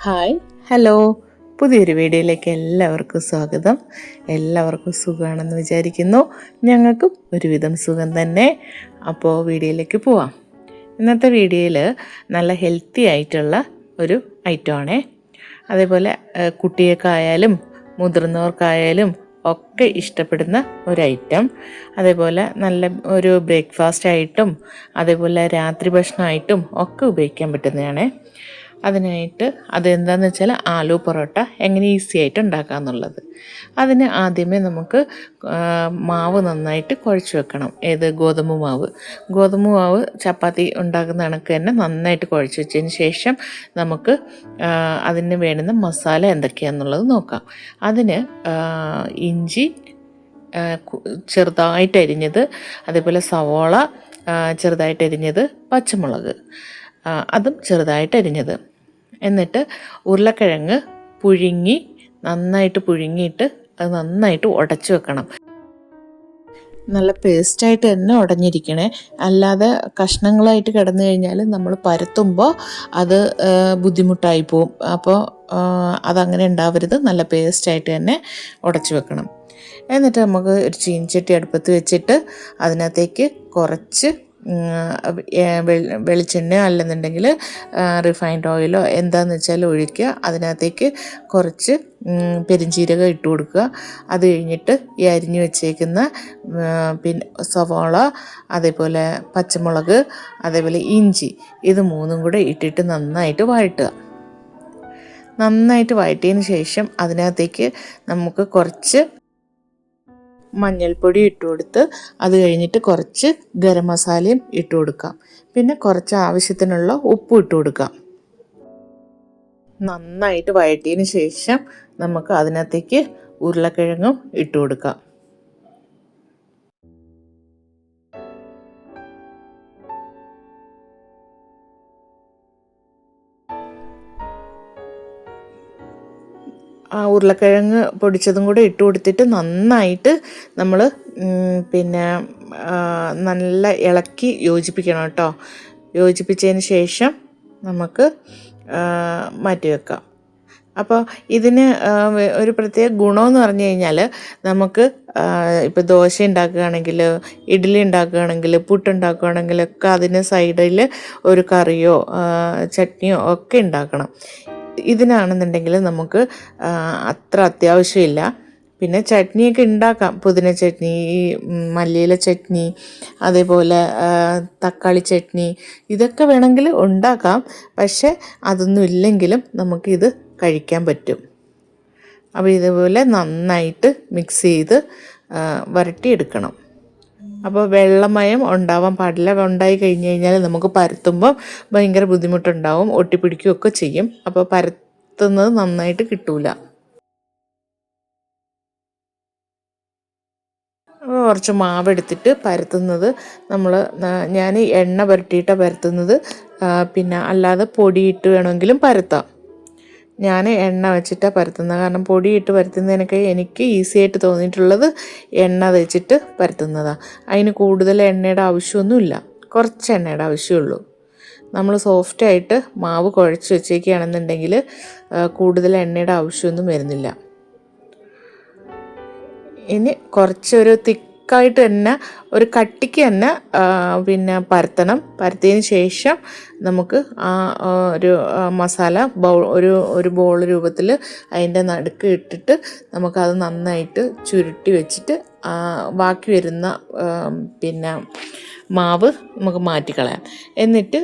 Hi hello പുതിയൊരു വീഡിയോയിലേക്ക് എല്ലാവർക്കും സ്വാഗതം. എല്ലാവർക്കും സുഖമാണെന്ന് വിചാരിക്കുന്നു. ഞങ്ങൾക്കും ഒരുവിധം സുഖം തന്നെ. അപ്പോൾ വീഡിയോയിലേക്ക് പോവാം. ഇന്നത്തെ വീഡിയോയിൽ നല്ല ഹെൽത്തി ആയിട്ടുള്ള ഒരു ഐറ്റമാണേ. അതേപോലെ കുട്ടികൾക്കായാലും മുതിർന്നവർക്കായാലും ഒക്കെ ഇഷ്ടപ്പെടുന്ന ഒരു ഐറ്റം. അതേപോലെ നല്ല ഒരു ബ്രേക്ക്ഫാസ്റ്റ് ആയിട്ടും അതേപോലെ രാത്രി ഭക്ഷണമായിട്ടും ഒക്കെ ഉപയോഗിക്കാൻ പറ്റുന്നതാണ്. അതിനായിട്ട് അതെന്താണെന്ന് വെച്ചാൽ ആലു പൊറോട്ട എങ്ങനെ ഈസി ആയിട്ട് ഉണ്ടാക്കാമെന്നുള്ളത്. അതിന് ആദ്യമേ നമുക്ക് മാവ് നന്നായിട്ട് കുഴച്ച് വെക്കണം. ഗോതമ്പ് മാവ് ചപ്പാത്തി ഉണ്ടാക്കുന്ന കണക്ക് തന്നെ നന്നായിട്ട് കുഴച്ച് വെച്ചതിന് ശേഷം നമുക്ക് അതിന് വേണ്ടുന്ന മസാല എന്തൊക്കെയാണെന്നുള്ളത് നോക്കാം. അതിന് ഇഞ്ചി ചെറുതായിട്ട് അരിഞ്ഞത്, അതേപോലെ സവോള ചെറുതായിട്ട് അരിഞ്ഞത്, പച്ചമുളക് അതും ചെറുതായിട്ട് അരിഞ്ഞത്, എന്നിട്ട് ഉരുളക്കിഴങ്ങ് നന്നായിട്ട് പുഴുങ്ങിയിട്ട് അത് നന്നായിട്ട് ഉടച്ചു വെക്കണം. നല്ല പേസ്റ്റായിട്ട് തന്നെ ഉടഞ്ഞിരിക്കണേ, അല്ലാതെ കഷ്ണങ്ങളായിട്ട് കിടന്നു കഴിഞ്ഞാൽ നമ്മൾ പരത്തുമ്പോൾ അത് ബുദ്ധിമുട്ടായി പോവും. അപ്പോൾ അതങ്ങനെ ഉണ്ടാവരുത്, നല്ല പേസ്റ്റായിട്ട് തന്നെ ഉടച്ചു വെക്കണം. എന്നിട്ട് നമുക്ക് ഒരു ചീനച്ചട്ടി അടുപ്പത്ത് വെച്ചിട്ട് അതിനകത്തേക്ക് കുറച്ച് വെളിച്ചെണ്ണയോ അല്ലെന്നുണ്ടെങ്കിൽ റിഫൈൻഡ് ഓയിലോ എന്താണെന്ന് വെച്ചാൽ ഒഴിക്കുക. അതിനകത്തേക്ക് കുറച്ച് പെരുംജീരകം ഇട്ട് കൊടുക്കുക. അത് കഴിഞ്ഞിട്ട് ഈ അരിഞ്ഞു വെച്ചേക്കുന്ന പിന്നെ സവാള, അതേപോലെ പച്ചമുളക്, അതേപോലെ ഇഞ്ചി, ഇത് മൂന്നും കൂടെ ഇട്ടിട്ട് നന്നായിട്ട് വഴറ്റിയതിന് ശേഷം അതിനകത്തേക്ക് നമുക്ക് കുറച്ച് മഞ്ഞൾപ്പൊടി ഇട്ട് കൊടുത്ത് അത് കഴിഞ്ഞിട്ട് കുറച്ച് ഗരം മസാലയും ഇട്ട് കൊടുക്കാം. പിന്നെ കുറച്ച് ആവശ്യത്തിനുള്ള ഉപ്പും ഇട്ട് കൊടുക്കാം. നന്നായിട്ട് വഴറ്റിയതിന് ശേഷം നമുക്ക് അതിനകത്തേക്ക് ഉരുളക്കിഴങ്ങും ഇട്ട് കൊടുക്കാം. ആ ഉരുളക്കിഴങ്ങ് പൊടിച്ചതും കൂടെ ഇട്ട് കൊടുത്തിട്ട് നന്നായിട്ട് നമ്മൾ നല്ല ഇളക്കി യോജിപ്പിക്കണം കേട്ടോ. യോജിപ്പിച്ചതിന് ശേഷം നമുക്ക് മാറ്റി വെക്കാം. അപ്പോൾ ഇതിന് ഒരു പ്രത്യേക ഗുണമെന്ന് പറഞ്ഞു കഴിഞ്ഞാൽ നമുക്ക് ഇപ്പോൾ ദോശ ഉണ്ടാക്കുകയാണെങ്കിൽ, ഇഡ്ഡലി ഉണ്ടാക്കുകയാണെങ്കിൽ, പുട്ടുണ്ടാക്കുകയാണെങ്കിലൊക്കെ അതിന് സൈഡിൽ ഒരു കറിയോ ചട്നിയോ ഒക്കെ ഉണ്ടാക്കണം. ഇതിനാണെന്നുണ്ടെങ്കിൽ നമുക്ക് അത്ര അത്യാവശ്യമില്ല. പിന്നെ ചട്നിയൊക്കെ ഉണ്ടാക്കാം, പുതിന ചട്നി, മല്ലിയില ചട്നി, അതേപോലെ തക്കാളി ചട്നി, ഇതൊക്കെ വേണമെങ്കിൽ ഉണ്ടാക്കാം. പക്ഷെ അതൊന്നും ഇല്ലെങ്കിലും നമുക്കിത് കഴിക്കാൻ പറ്റും. അപ്പോൾ ഇതുപോലെ നന്നായിട്ട് മിക്സ് ചെയ്ത് വരട്ടിയെടുക്കണം. അപ്പോൾ വെള്ളമയം ഉണ്ടാവാൻ പാടില്ല. ഉണ്ടായി കഴിഞ്ഞ് കഴിഞ്ഞാൽ നമുക്ക് പരത്തുമ്പോൾ ഭയങ്കര ബുദ്ധിമുട്ടുണ്ടാവും, ഒട്ടിപ്പിടിക്കുകയൊക്കെ ചെയ്യും. അപ്പോൾ പരത്തുന്നത് നന്നായിട്ട് കിട്ടൂല. കുറച്ച് മാവെടുത്തിട്ട് പരത്തുന്നത് ഞാൻ എണ്ണ പുരട്ടിയിട്ടാണ് പരത്തുന്നത്. പിന്നെ അല്ലാതെ പൊടിയിട്ട് വേണമെങ്കിലും പരത്താം. ഞാൻ എണ്ണ വെച്ചിട്ടാണ് പരത്തുന്നത്. കാരണം പൊടിയിട്ട് പരത്തുന്നതിനൊക്കെ എനിക്ക് ഈസി ആയിട്ട് തോന്നിയിട്ടുള്ളത് എണ്ണ തേച്ചിട്ട് പരത്തുന്നതാണ്. അതിന് കൂടുതൽ എണ്ണയുടെ ആവശ്യമൊന്നുമില്ല, കുറച്ച് എണ്ണയുടെ ആവശ്യമുള്ളൂ. നമ്മൾ സോഫ്റ്റായിട്ട് മാവ് കുഴച്ച് വെച്ചേക്കുകയാണെന്നുണ്ടെങ്കിൽ കൂടുതൽ എണ്ണയുടെ ആവശ്യമൊന്നും വരുന്നില്ല. ഇനി കുറച്ചൊരു തിക്കായിട്ട് തന്നെ, ഒരു കട്ടിക്ക് തന്നെ പരത്തിയതിന് ശേഷം നമുക്ക് ഒരു മസാല ഒരു ബോൾ രൂപത്തിൽ അതിൻ്റെ നടുക്ക് ഇട്ടിട്ട് നമുക്കത് നന്നായിട്ട് ചുരുട്ടി വെച്ചിട്ട് ബാക്കി വരുന്ന മാവ് നമുക്ക് മാറ്റിക്കളയാം. എന്നിട്ട്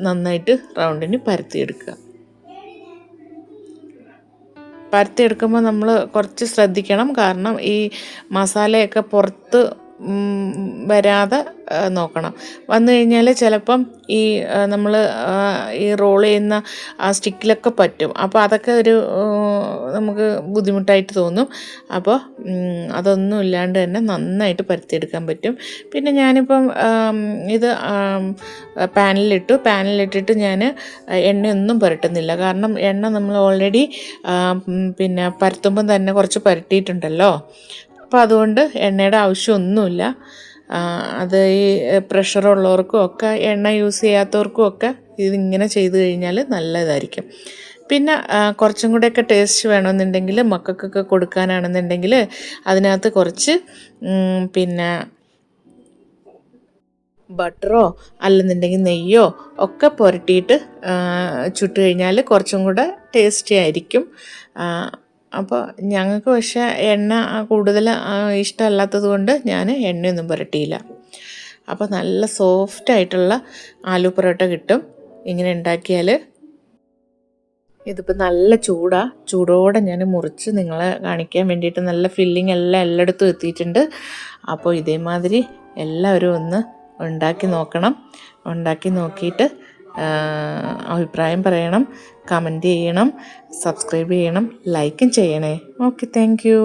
നന്നായിട്ട് റൗണ്ടിന് പരത്തിയെടുക്കുമ്പോൾ നമ്മൾ കുറച്ച് ശ്രദ്ധിക്കണം. കാരണം ഈ മസാലയൊക്കെ പുറത്ത് വരാതെ നോക്കണം. വന്നു കഴിഞ്ഞാൽ ചിലപ്പം നമ്മൾ ഈ റോൾ ചെയ്യുന്ന ആ സ്റ്റിക്കിലൊക്കെ പറ്റും. അപ്പോൾ അതൊക്കെ നമുക്ക് ബുദ്ധിമുട്ടായിട്ട് തോന്നും. അപ്പോൾ അതൊന്നും ഇല്ലാണ്ട് തന്നെ നന്നായിട്ട് പരത്തിയെടുക്കാൻ പറ്റും. പിന്നെ ഞാനിപ്പം ഇത് പാനിലിട്ടിട്ട് ഞാൻ എണ്ണയൊന്നും പുരട്ടുന്നില്ല. കാരണം എണ്ണ നമ്മൾ ഓൾറെഡി പരത്തുമ്പം തന്നെ കുറച്ച് പുരട്ടിയിട്ടുണ്ടല്ലോ. അപ്പോൾ അതുകൊണ്ട് എണ്ണയുടെ ആവശ്യമൊന്നുമില്ല. അത് ഈ പ്രഷറുള്ളവർക്കും ഒക്കെ, എണ്ണ യൂസ് ചെയ്യാത്തവർക്കും ഒക്കെ ഇതിങ്ങനെ ചെയ്ത് കഴിഞ്ഞാൽ നല്ലതായിരിക്കും. പിന്നെ കുറച്ചും കൂടെയൊക്കെ ടേസ്റ്റ് വേണമെന്നുണ്ടെങ്കിൽ മക്കൾക്കൊക്കെ കൊടുക്കാനാണെന്നുണ്ടെങ്കിൽ അതിനകത്ത് കുറച്ച് പിന്നെ ബട്ടറോ അല്ലെന്നുണ്ടെങ്കിൽ നെയ്യോ ഒക്കെ പുരട്ടിയിട്ട് ചുട്ട് കഴിഞ്ഞാൽ കുറച്ചും കൂടെ ടേസ്റ്റി ആയിരിക്കും. അപ്പോൾ ഞങ്ങൾക്ക് പക്ഷേ എണ്ണ കൂടുതൽ ഇഷ്ടമല്ലാത്തത് കൊണ്ട് ഞാൻ എണ്ണയൊന്നും പുരട്ടിയില്ല. അപ്പോൾ നല്ല സോഫ്റ്റായിട്ടുള്ള ആലു പൊറോട്ട കിട്ടും ഇങ്ങനെ ഉണ്ടാക്കിയാൽ. ഇതിപ്പോൾ നല്ല ചൂടോടെ ഞാൻ മുറിച്ച് നിങ്ങളെ കാണിക്കാൻ വേണ്ടിയിട്ട് നല്ല ഫില്ലിങ് എല്ലാം എല്ലായിടത്തും എത്തിയിട്ടുണ്ട്. അപ്പോൾ ഇതേമാതിരി എല്ലാവരും ഒന്ന് ഉണ്ടാക്കി നോക്കണം. ഉണ്ടാക്കി നോക്കിയിട്ട് അഭിപ്രായം പറയണം, കമൻറ്റ് ചെയ്യണം, സബ്സ്ക്രൈബ് ചെയ്യണം, ലൈക്കും ചെയ്യണേ. Okay, thank you.